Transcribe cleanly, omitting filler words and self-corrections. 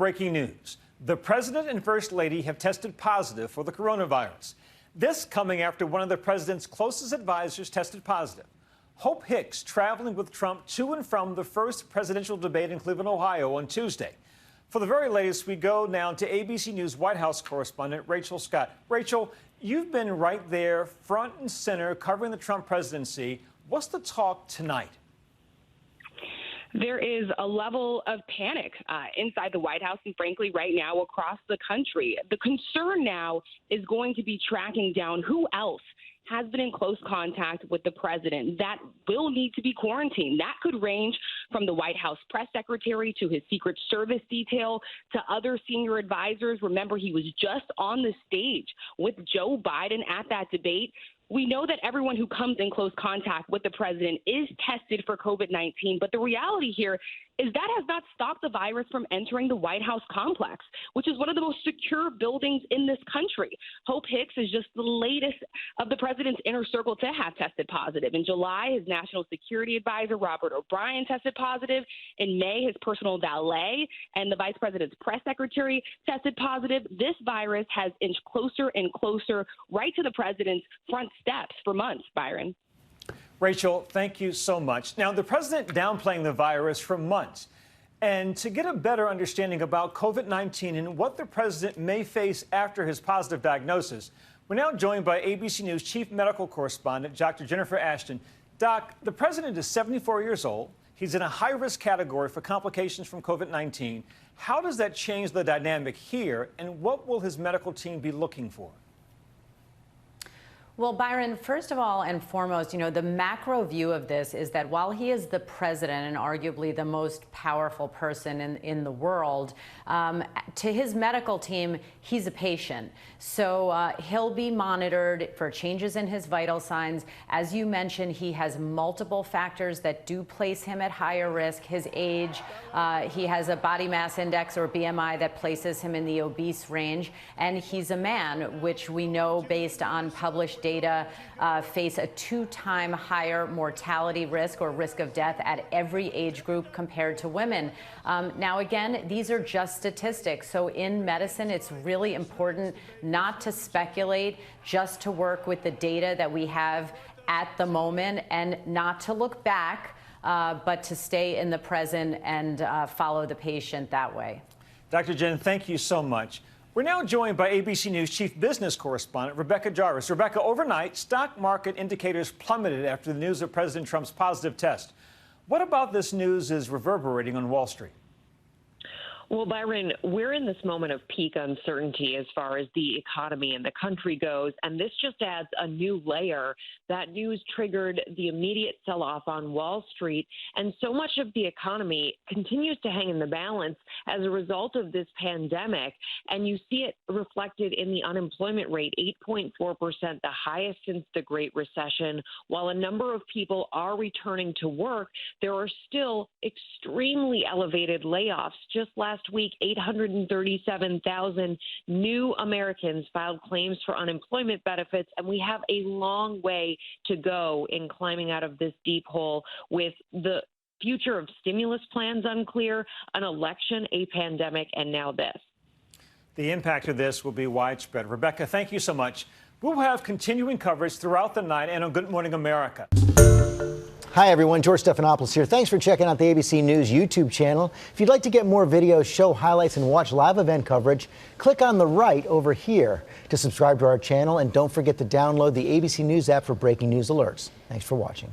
Breaking news. The president and first lady have tested positive for the coronavirus. This coming after one of the president's closest advisors tested positive. Hope Hicks traveling with Trump to and from the first presidential debate in Cleveland, Ohio on Tuesday. For the very latest, we go now to ABC News White House correspondent Rachel Scott. Rachel, you've been right there, front and center, covering the Trump presidency. What's the talk tonight? There is a level of panic inside the White House and, frankly, right now across the country. The concern now is going to be tracking down who else has been in close contact with the president that will need to be quarantined. That could range from the White House press secretary to his Secret Service detail to other senior advisors. Remember, he was just on the stage with Joe Biden at that debate. We know that everyone who comes in close contact with the president is tested for COVID-19, but the reality here is that has not stopped the virus from entering the White House complex, which is one of the most secure buildings in this country. Hope Hicks is just the latest of the president's inner circle to have tested positive. In July, his national security advisor, Robert O'Brien, tested positive. In May, his personal valet and the vice president's press secretary tested positive. This virus has inched closer and closer right to the president's front steps for months, Byron. Rachel, thank you so much. Now, the president downplaying the virus for months. And to get a better understanding about COVID-19 and what the president may face after his positive diagnosis, we're now joined by ABC News chief medical correspondent, Dr. Jennifer Ashton. Doc, the president is 74 years old. He's in a high-risk category for complications from COVID-19. How does that change the dynamic here, and what will his medical team be looking for? Well, Byron, first of all and foremost, the macro view of this is that while he is the president and arguably the most powerful person in the world, to his medical team, he's a patient. So he'll be monitored for changes in his vital signs. As you mentioned, he has multiple factors that do place him at higher risk. His age, he has a body mass index or BMI that places him in the obese range. And he's a man, which we know based on published data face a 2-time higher mortality risk or risk of death at every age group compared to women. Now, again, these are just statistics. So in medicine, it's really important not to speculate, just to work with the data that we have at the moment and not to look back, but to stay in the present and follow the patient that way. Dr. Jen, thank you so much. We're now joined by ABC News chief business correspondent Rebecca Jarvis. Rebecca, overnight, stock market indicators plummeted after the news of President Trump's positive test. What about this news is reverberating on Wall Street? Well, Byron, we're in this moment of peak uncertainty as far as the economy and the country goes, and this just adds a new layer. That news triggered the immediate sell-off on Wall Street, and so much of the economy continues to hang in the balance as a result of this pandemic, and you see it reflected in the unemployment rate, 8.4%, the highest since the Great Recession. While a number of people are returning to work, there are still extremely elevated layoffs. Just last week, 837,000 new Americans filed claims for unemployment benefits, and we have a long way to go in climbing out of this deep hole with the future of stimulus plans unclear, an election, a pandemic, and now this. The impact of this will be widespread. Rebecca, thank you so much. We'll have continuing coverage throughout the night and on Good Morning America. Hi, everyone. George Stephanopoulos here. Thanks for checking out the ABC News YouTube channel. If you'd like to get more videos, show highlights, and watch live event coverage, click on the right over here to subscribe to our channel. And don't forget to download the ABC News app for breaking news alerts. Thanks for watching.